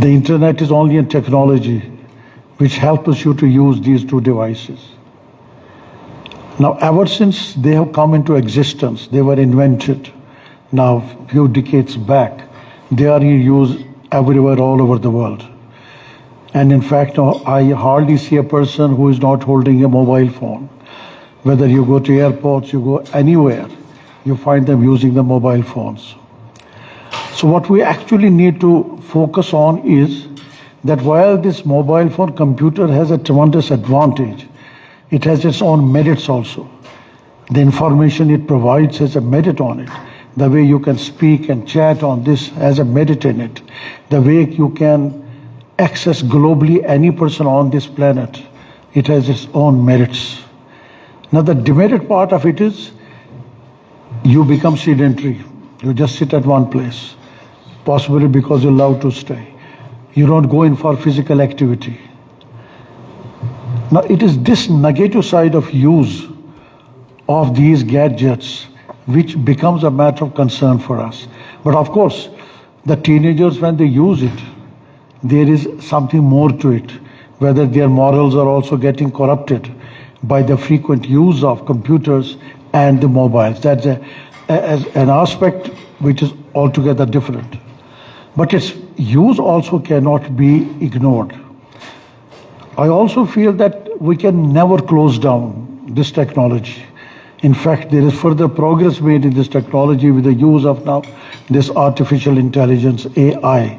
The internet is only a technology which helps you to use these two devices. Now, ever since they have come into existence, they were invented now a few decades back, they are in use everywhere all over the world. And in fact, I hardly see a person who is not holding a mobile phone. Whether you go to airports, you go anywhere, you find them using the mobile phones. So what we actually need to focus on is that while this mobile phone computer has a tremendous advantage, it has its own merits also. The information it provides has a merit on it. The way you can speak and chat on this has a merit in it. The way you can access globally any person on this planet, it has its own merits. Now the demerit part of it is you become sedentary. You just sit at one place, possibly because you love to stay. You don't go in for physical activity. Now it is this negative side of use of these gadgets which becomes a matter of concern for us. But of course, the teenagers, when they use it, there is something more to it, whether their morals are also getting corrupted by the frequent use of computers and the mobiles. That's an aspect which is altogether different. But its use also cannot be ignored. I also feel that we can never close down this technology. In fact, there is further progress made in this technology with the use of now this artificial intelligence, AI.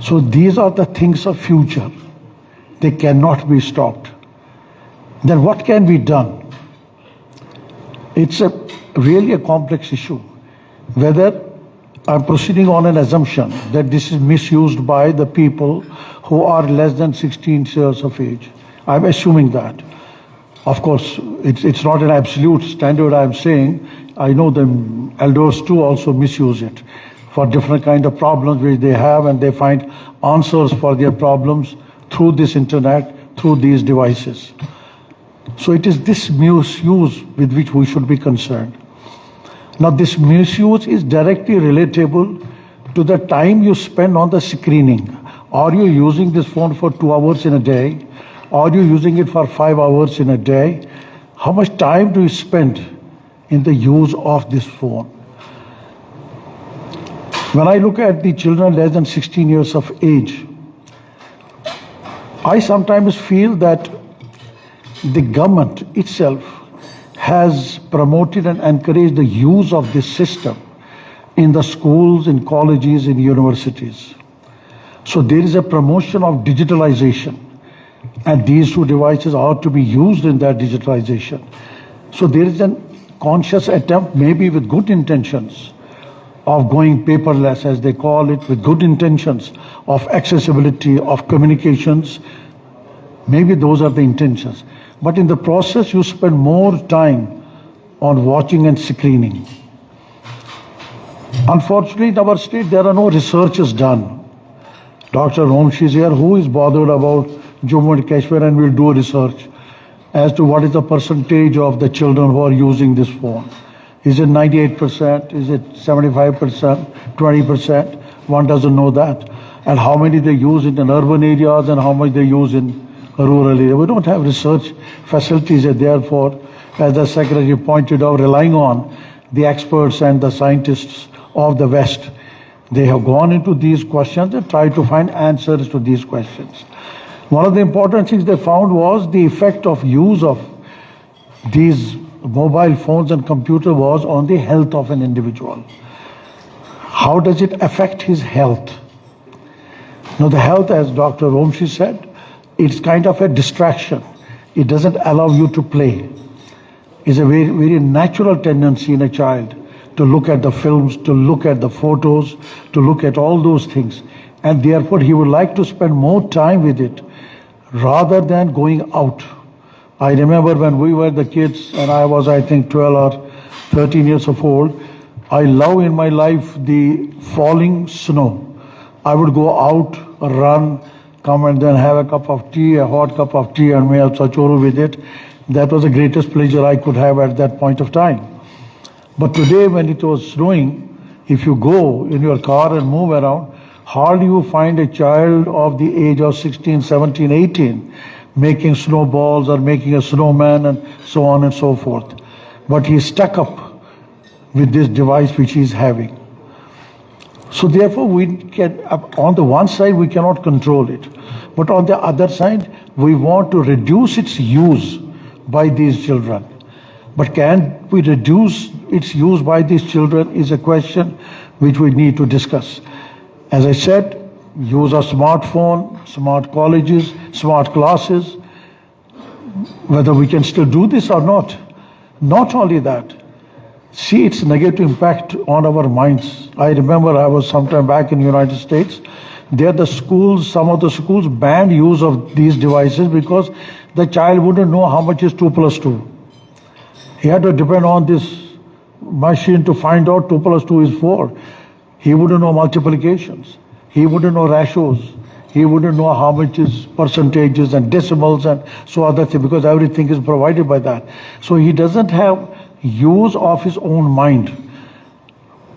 So these are the things of future. They cannot be stopped. Then what can be done? It's really a complex issue. Whether I'm proceeding on an assumption that this is misused by the people who are less than 16 years of age. I'm assuming that. Of course, it's not an absolute standard I'm saying. I know the elders too also misuse it for different kind of problems which they have, and they find answers for their problems through this internet, through these devices. So it is this misuse with which we should be concerned. Now this misuse is directly relatable to the time you spend on the screening. Are you using this phone for 2 hours in a day? Are you using it for 5 hours in a day? How much time do you spend in the use of this phone? When I look at the children less than 16 years of age, I sometimes feel that the government itself has promoted and encouraged the use of this system in the schools, in colleges, in universities. So there is a promotion of digitalization, and these two devices are to be used in that digitalization. So there is a conscious attempt, maybe with good intentions, of going paperless, as they call it, with good intentions of accessibility, of communications. Maybe those are the intentions. But in the process, you spend more time on watching and screening. Unfortunately, in our state, there are no researches done. Dr. Romshi is here, who is bothered about Jammu and Kashmir, and will do research as to what is the percentage of the children who are using this phone. Is it 98%? Is it 75%? 20%? One doesn't know that. And how many they use it in urban areas and how much they use in rural areas. We don't have research facilities, and therefore, as the Secretary pointed out, relying on the experts and the scientists of the West. They have gone into these questions and tried to find answers to these questions. One of the important things they found was the effect of use of these mobile phones and computer was on the health of an individual. How does it affect his health? Now the health, as Dr. Romshi said, it's kind of a distraction. It doesn't allow you to play. It's a very, very natural tendency in a child to look at the films, to look at the photos, to look at all those things. And therefore he would like to spend more time with it rather than going out. I remember when we were the kids, and I was, I think, 12 or 13 years of old, I love in my life the falling snow. I would go out, run, come and then have a cup of tea, a hot cup of tea, and may have sachoru with it. That was the greatest pleasure I could have at that point of time. But today, when it was snowing, if you go in your car and move around, Hardly you find a child of the age of 16, 17, 18 making snowballs or making a snowman and so on and so forth. But he's stuck up with this device which he's having. So therefore we can, on the one side we cannot control it, but on the other side we want to reduce its use by these children. But can we reduce its use by these children is a question which we need to discuss. As I said, use of smartphone, smart colleges, smart classes, whether we can still do this or not. Not only that, see its negative impact on our minds. I remember I was sometime back in the United States. There the schools, some of the schools banned use of these devices because the child wouldn't know how much is 2 plus 2. He had to depend on this machine to find out 2 plus 2 is 4. He wouldn't know multiplications. He wouldn't know ratios. He wouldn't know how much is percentages and decimals and so other things, because everything is provided by that. So he doesn't have use of his own mind,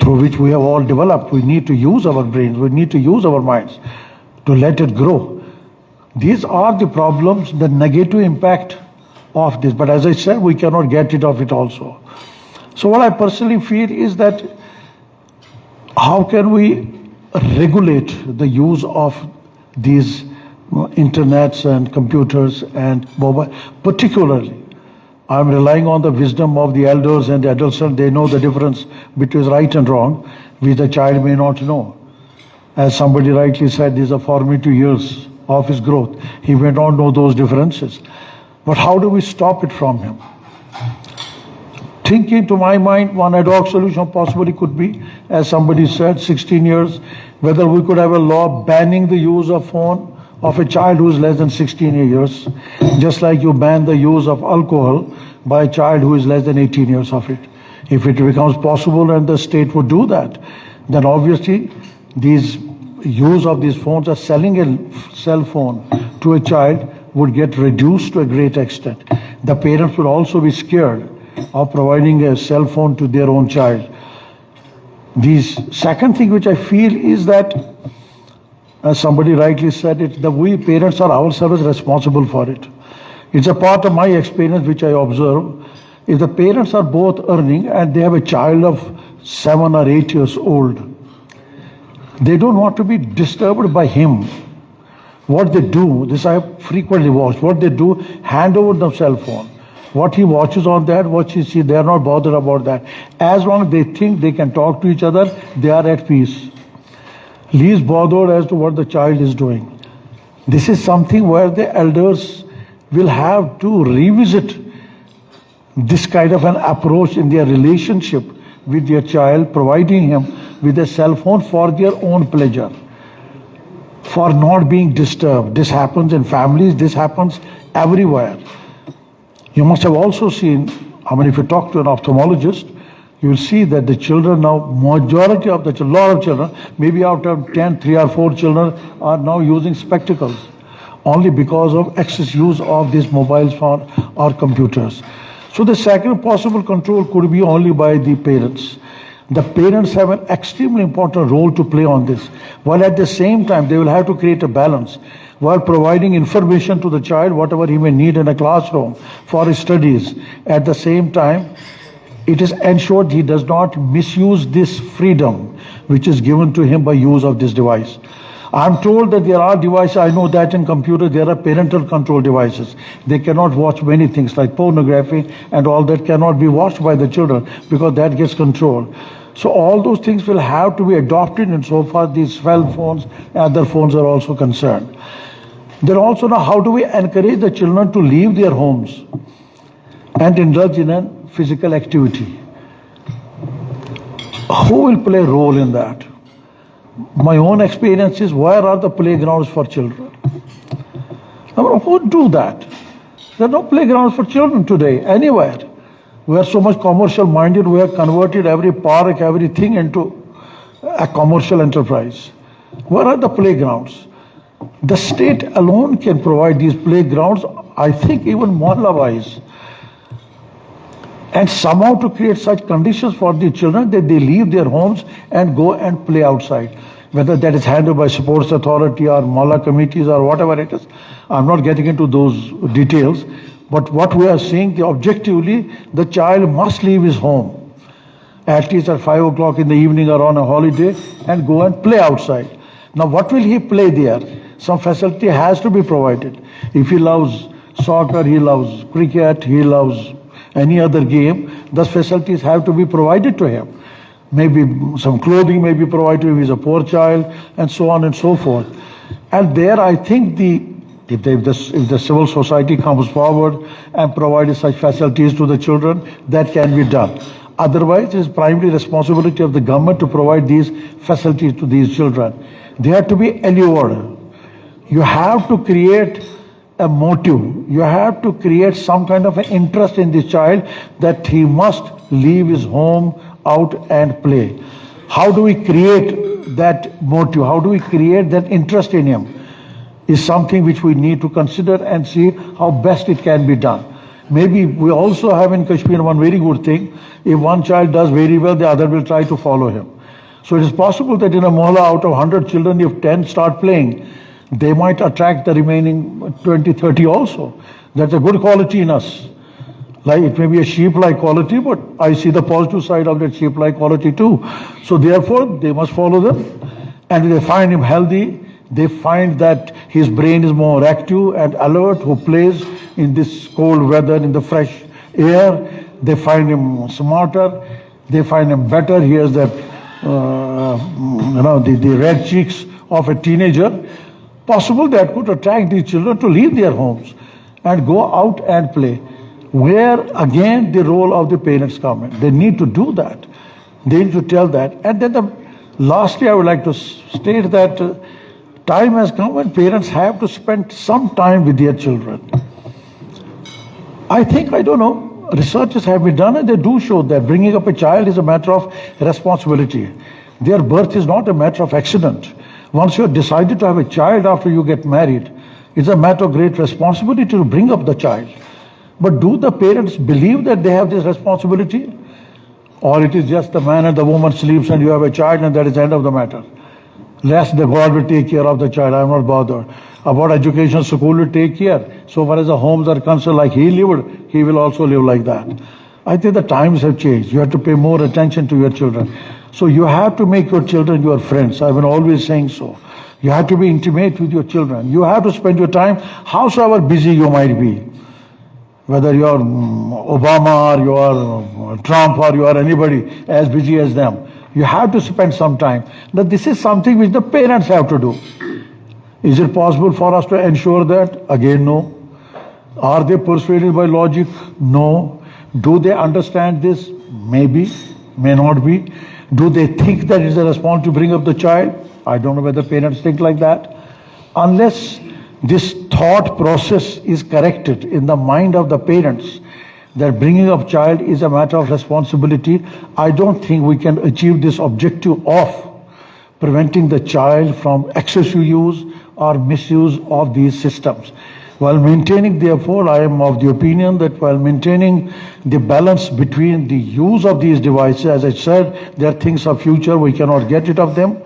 through which we have all developed. We need to use our brains. We need to use our minds to let it grow. These are the problems, the negative impact of this. But as I said, we cannot get rid of it also. So what I personally feel is that how can we regulate the use of these internets and computers and mobile? Particularly, I'm relying on the wisdom of the elders and the adults. They know the difference between right and wrong, which the child may not know. As somebody rightly said, these are formative years of his growth. He may not know those differences. But how do we stop it from him? Thinking to my mind, one ad hoc solution possibly could be, as somebody said, 16 years, whether we could have a law banning the use of phone of a child who is less than 16 years, just like you ban the use of alcohol by a child who is less than 18 years of it. If it becomes possible and the state would do that, then obviously these use of these phones, or selling a cell phone to a child, would get reduced to a great extent. The parents would also be scared of providing a cell phone to their own child. The second thing which I feel is that, as somebody rightly said it, that we parents are ourselves responsible for it. It's a part of my experience which I observe. If the parents are both earning and they have a child of 7 or 8 years old, they don't want to be disturbed by him. What they do, this I have frequently watched, what they do, hand over the cell phone. What he watches on that, what he sees, they are not bothered about that. As long as they think they can talk to each other, they are at peace. Least bothered as to what the child is doing. This is something where the elders will have to revisit this kind of an approach in their relationship with their child, providing him with a cell phone for their own pleasure, for not being disturbed. This happens in families, this happens everywhere. You must have also seen, if you talk to an ophthalmologist, you will see that the children now, majority of the children, lot of children, maybe out of 10, 3 or 4 children are now using spectacles, only because of excess use of these mobile phones or computers. So the second possible control could be only by the parents. The parents have an extremely important role to play on this, while at the same time they will have to create a balance while providing information to the child, whatever he may need in a classroom for his studies. At the same time, it is ensured he does not misuse this freedom which is given to him by use of this device. I'm told that there are devices, I know that in computers there are parental control devices. They cannot watch many things like pornography and all that cannot be watched by the children because that gets controlled. So all those things will have to be adopted, and so far these cell phones and other phones are also concerned. Then also now, how do we encourage the children to leave their homes and indulge in a physical activity? Who will play a role in that? My own experience is, where are the playgrounds for children? Who would do that? There are no playgrounds for children today, anywhere. We are so much commercial minded, we have converted every park, everything into a commercial enterprise. Where are the playgrounds? The state alone can provide these playgrounds, I think even mohalla-wise, and somehow to create such conditions for the children that they leave their homes and go and play outside. whether that is handled by sports authority or Mala committees or whatever it is. I'm not getting into those details, but what we are saying, objectively, the child must leave his home at least at 5 o'clock in the evening or on a holiday and go and play outside. Now, what will he play there? Some facility has to be provided. If he loves soccer, he loves cricket, he loves any other game, those facilities have to be provided to him. Maybe some clothing may be provided to him, he's a poor child, and so on and so forth. And there, I think if the civil society comes forward and provides such facilities to the children, that can be done. Otherwise, it is primary responsibility of the government to provide these facilities to these children. They have to be allured. You have to create a motive. You have to create some kind of an interest in this child that he must leave his home out and play. How do we create that motive? How do we create that interest in him? Is something which we need to consider and see how best it can be done. Maybe we also have in Kashmir one very good thing. If one child does very well, the other will try to follow him. So it is possible that in a mohalla, out of 100 children, if 10 start playing, they might attract the remaining 20, 30 also. That's a good quality in us. Like it may be a sheep-like quality, but I see the positive side of that sheep-like quality too. So therefore, they must follow them. And if they find him healthy, they find that his brain is more active and alert, who plays in this cold weather, in the fresh air. They find him smarter. They find him better. He has that, the red cheeks of a teenager. Possible that could attract these children to leave their homes and go out and play. Where again the role of the parents come in. They need to do that. They need to tell that. And then lastly, I would like to state that time has come when parents have to spend some time with their children. I think, I don't know, researches have been done and they do show that bringing up a child is a matter of responsibility. Their birth is not a matter of accident. Once you have decided to have a child after you get married, it's a matter of great responsibility to bring up the child. But do the parents believe that they have this responsibility? Or it is just the man and the woman sleeps and you have a child and that is the end of the matter? Rest the God will take care of the child, I'm not bothered. About education, school will take care. So far as the homes are concerned, like he lived, he will also live like that. I think the times have changed. You have to pay more attention to your children. So you have to make your children your friends. I've been always saying so. You have to be intimate with your children. You have to spend your time, howsoever busy you might be. Whether you are Obama or you are Trump or you are anybody as busy as them. You have to spend some time. Now this is something which the parents have to do. Is it possible for us to ensure that? Again, no. Are they persuaded by logic? No. Do they understand this? Maybe, may not be. Do they think that it's a responsibility to bring up the child? I don't know whether parents think like that. Unless this thought process is corrected in the mind of the parents, that bringing up child is a matter of responsibility, I don't think we can achieve this objective of preventing the child from excessive use or misuse of these systems. While maintaining, therefore, I am of the opinion that while maintaining the balance between the use of these devices, as I said, they are things of future, we cannot get rid of them,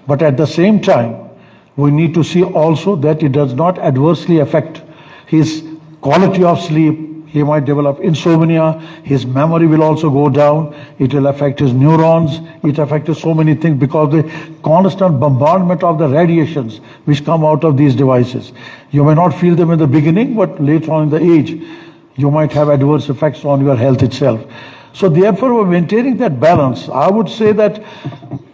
but at the same time, we need to see also that it does not adversely affect his quality of sleep. He might develop insomnia, his memory will also go down, it will affect his neurons, it affects so many things because the constant bombardment of the radiations which come out of these devices. You may not feel them in the beginning, but later on in the age, you might have adverse effects on your health itself. So therefore, we're maintaining that balance. I would say that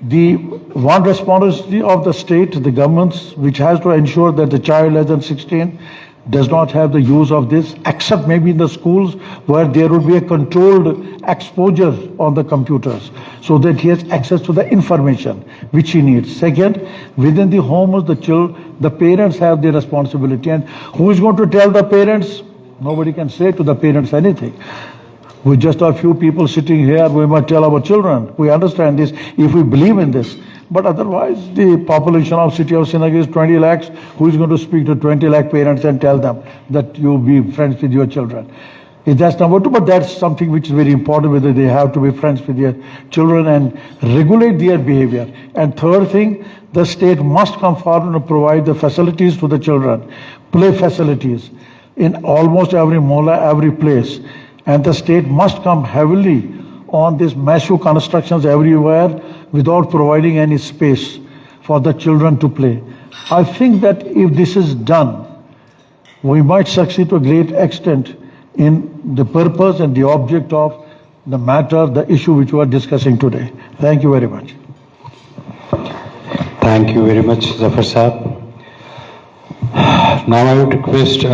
the one responsibility of the state, the governments, which has to ensure that the child less than 16 does not have the use of this, except maybe in the schools where there would be a controlled exposure on the computers so that he has access to the information which he needs. Second, within the homes, the parents have the responsibility. And who is going to tell the parents? Nobody can say to the parents anything. We just are few people sitting here, we might tell our children. We understand this if we believe in this. But otherwise, the population of city of Srinagar is 20 lakhs. Who is going to speak to 20 lakh parents and tell them that you be friends with your children? That's number two, but that's something which is very important, whether they have to be friends with their children and regulate their behavior. And third thing, the state must come forward and provide the facilities to the children, play facilities in almost every mola, every place. And the state must come heavily on these massive constructions everywhere without providing any space for the children to play. I think that if this is done, we might succeed to a great extent in the purpose and the object of the matter, the issue which we are discussing today. Thank you very much. Thank you very much, Zafar Saab. Now I would request